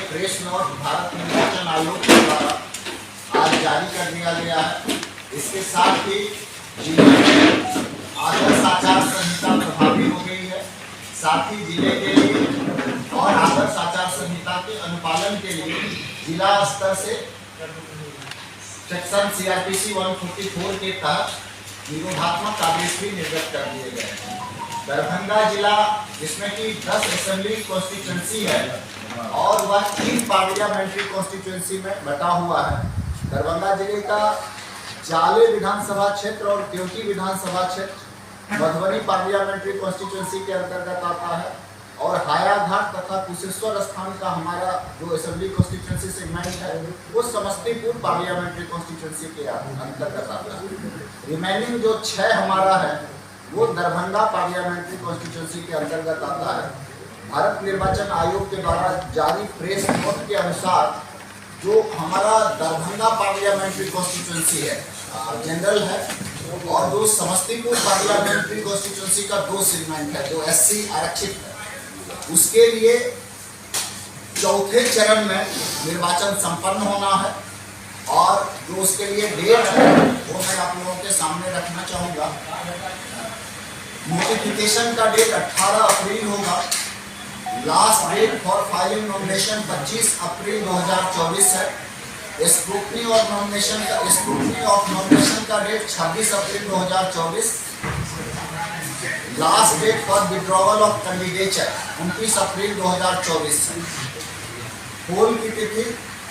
Press note Bharat निर्वाचन आयोग के द्वारा आज जारी कर दिया गया है। इसके साथ ही जिले में आदर्श आचार संहिता प्रभावी हो गई है। साथ ही जिले के लिए और आदर्श आचार संहिता के अनुपालन के लिए जिला स्तर से सेक्शन CRPC 144 के तहत निरोधात्मक आदेश भी निर्गत कर दिए गए हैं। दरभंगा जिला जिसमें कि 10 असेंबली कॉन्स्टिट्यूंसी है और वह 3 पार्लियामेंट्री कॉन्स्टिट्यूंसी में बटा हुआ है। दरभंगा जिले का जाले विधानसभा क्षेत्र और केवटी विधानसभा क्षेत्र मधुबनी पार्लियामेंट्री कॉन्स्टिट्यूंसी के अंतर्गत आता है और हायाघाट तथा कुशेश्वर स्थान का हमारा जो असेंबली कॉन्स्टिट्यूंसी सेगमेंट है वो समस्तीपुर पार्लियामेंट्री कॉन्स्टिट्यूंसी के अंतर्गत आता है। रिमेनिंग जो 6 हमारा है वो दरभंगा पार्लियामेंट्री कॉन्स्टिट्यूंसी के अंतर्गत आता है। भारत निर्वाचन आयोग के द्वारा जारी प्रेस नोट के अनुसार जो हमारा दरभंगा पार्लियामेंट्री कॉन्स्टिट्यूंसी है जनरल है और जो समस्तीपुर पार्लियामेंट्री कॉन्स्टिट्यूंसी का 2 सेगमेंट है जो SC आरक्षित है, उसके लिए चौथे चरण में निर्वाचन संपन्न होना है और जो उसके लिए डेट है वो मैं आप लोगों के सामने रखना चाहूँगा। नोटिफिकेशन का डेट 18 अप्रैल होगा। Last date for filing nomination 25 April 2024 है। स्क्रूटनी ऑफ नॉमिनेशन का date 26 April 2024। Last date for withdrawal of candidature 29 April 2024 है। पोल की तिथि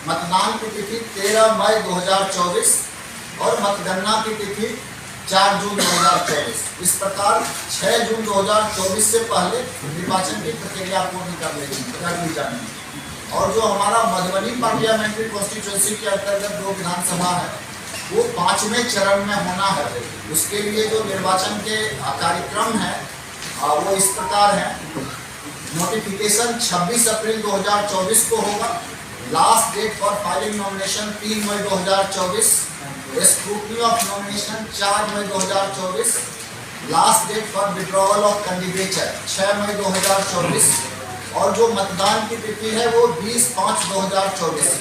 मतदान की तिथि 13 मई 2024 और मतगणना की तिथि 4 जून 2024। इस प्रकार 6 जून 2024 से पहले निर्वाचन की प्रक्रिया पूर्ण कर ली जानी। और जो हमारा मधुबनी पार्लियामेंट्री कॉन्स्टिट्यूंसी के अंतर्गत 2 विधानसभा है वो 5वें चरण में होना है। उसके लिए जो निर्वाचन के कार्यक्रम है वो इस प्रकार है। नोटिफिकेशन 26 अप्रैल 2024 को होगा। Last date for filing nomination 3 मई 2024। स्क्रूटनी ऑफ नॉमिनेशन 4 मई 2024। Last date for withdrawal of candidature 6 मई 2024 और जो मतदान की तिथि है वो 20/5/2024।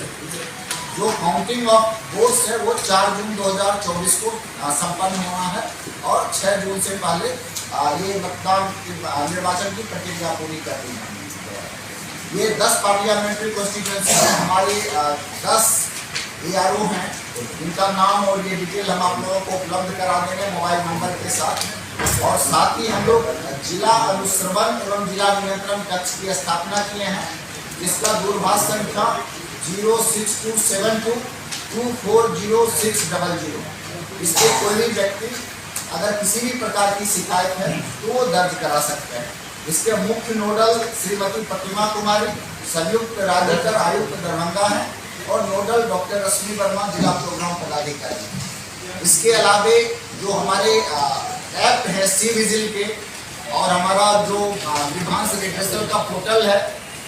जो काउंटिंग ऑफ वोट्स है वो 4 जून 2024 को संपन्न होना है और 6 जून से पहले ये मतदान निर्वाचन की प्रक्रिया पूरी कर दी है। ये 10 पार्लियामेंट्री कॉन्स्टिट्यूंसी हमारी 10 ARO हैं। इनका नाम और ये डिटेल हम आप लोगों को उपलब्ध करा देंगे मोबाइल नंबर के साथ। और साथ ही हम लोग जिला अनुश्रवण एवं जिला नियंत्रण कक्ष की स्थापना किए हैं जिसका दूरभाष संख्या 06272 240600। इससे कोई भी व्यक्ति अगर किसी भी प्रकार की शिकायत है तो वो दर्ज करा सकते हैं। इसके मुख्य नोडल श्रीमती प्रतिमा कुमारी संयुक्त राज्यकर आयुक्त दरभंगा है और नोडल डॉक्टर रश्मि वर्मा जिला प्रोग्राम पदाधिकारी। इसके अलावे जो हमारे ऐप है सी विजिल के और हमारा जो विभांश रेडियल का पोर्टल है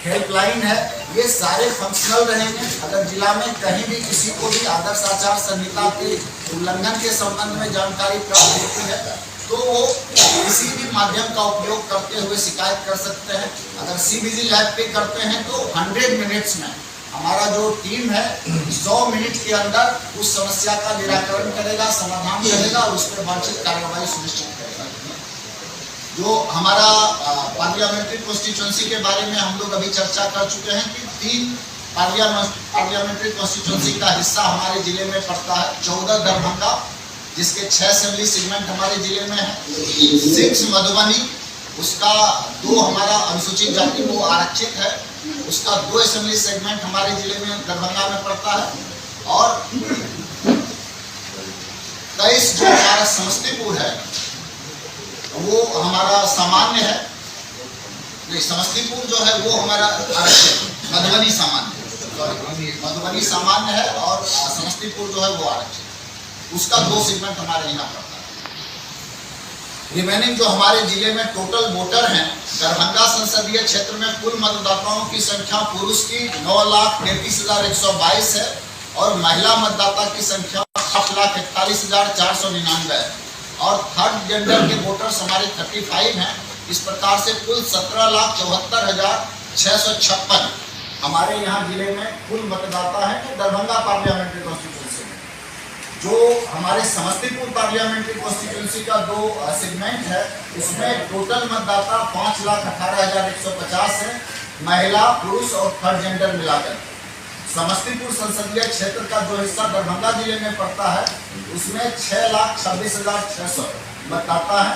हेल्पलाइन है ये सारे फंक्शनल रहेंगे। अगर जिला में कहीं भी किसी को भी आदर्श आचार संहिता के उल्लंघन के संबंध में जानकारी प्राप्त होती है तो वो किसी भी माध्यम का उपयोग करते हुए शिकायत कर सकते हैं। अगर सी विजिल ऐप पे करते हैं तो 100 मिनट्स में हमारा जो टीम है 100 मिनट के अंदर उस समस्या का निराकरण करेगा, समाधान करेगा और उस पर वांछित कार्रवाई सुनिश्चित करेगा। जो हमारा पार्लियामेंट्री कॉन्स्टिट्यूंसी के बारे में हम लोग अभी चर्चा कर चुके हैं कि 3 पार्लियामेंट्री कॉन्स्टिट्यूंसी का हिस्सा हमारे जिले में पड़ता है। 14 दरभंगा जिसके 6 असेंबली सेगमेंट हमारे जिले में है। 6 मधुबनी उसका 2 हमारा अनुसूचित जाति वो आरक्षित है, उसका 2 असेंबली सेगमेंट हमारे जिले में दरभंगा में पड़ता है। और 23 जो हमारा समस्तीपुर है वो हमारा सामान्य है। नहीं, समस्तीपुर जो है वो हमारा आरक्षित, मधुबनी सामान्य है और समस्तीपुर जो है वो आरक्षित। उसका 2 सेगमेंट हमारे यहाँ पड़ता है। रिमेनिंग जो हमारे जिले में टोटल वोटर हैं दरभंगा संसदीय क्षेत्र में कुल मतदाताओं की संख्या पुरुष की 9,33,122 है और महिला मतदाता की संख्या 8,41,499 है और थर्ड जेंडर के वोटर्स हमारे 35 हैं। इस प्रकार से कुल 17,74,656 हमारे यहाँ जिले में कुल मतदाता हैं जो दरभंगा पार्लियामेंट्री कॉन्स्टिट्यूंसी में, जो हमारे समस्तीपुर पार्लियामेंट्री कॉन्स्टिट्यूंसी का 2 सेगमेंट है, उसमें टोटल मतदाता 5,18,150 है, महिला पुरुष और थर्ड जेंडर मिलाकर। समस्तीपुर संसदीय क्षेत्र का जो हिस्सा दरभंगा जिले में पड़ता है उसमें 6,26,600 मतदाता है।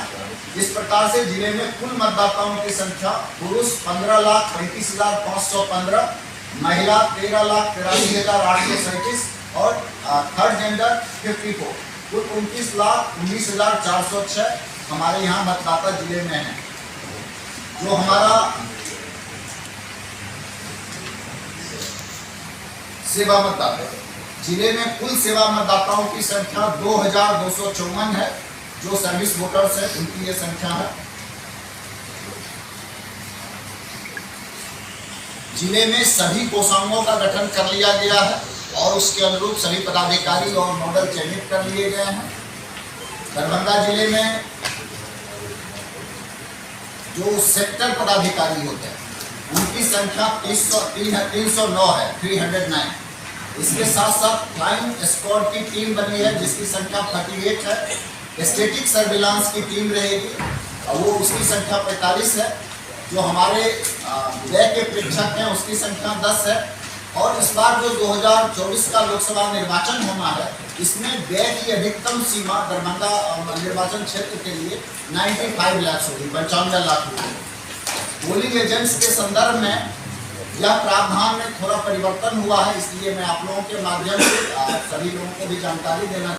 इस प्रकार से जिले में कुल मतदाताओं की संख्या पुरुष 15,35,515, महिला 13,83,837 और थर्ड जेंडर 54, कुल 29,19,406 हमारे यहाँ मतदाता जिले में हैं। जो हमारा सेवा मतदाता जिले में कुल सेवा मतदाताओं की संख्या 2,254 है। जो सर्विस वोटर्स है उनकी ये संख्या है। जिले में सभी कोषांगों का गठन कर लिया गया है और उसके अनुरूप सभी पदाधिकारी और मॉडल चयनित कर लिए गए हैं। दरभंगा जिले में जो सेक्टर पदाधिकारी होते हैं उनकी संख्या 309 है, 309। इसके साथ साथ फ्लाइंग स्क्वाड की टीम बनी है जिसकी संख्या 38 है। स्टैटिक सर्विलांस की टीम रहेगी और वो उसकी संख्या 45 है। जो हमारे व्यय के प्रेक्षक हैं उसकी संख्या 10 है। और इस बार जो 2024 का लोकसभा निर्वाचन होना है इसमें व्यय की अधिकतम सीमा दरभंगा निर्वाचन क्षेत्र के लिए 95 लाख होगी, 95 लाख रुपये। पोलिंग एजेंट्स के संदर्भ में यह प्रावधान में थोड़ा परिवर्तन हुआ है, इसलिए मैं आप लोगों के माध्यम से सभी लोगों को भी जानकारी देना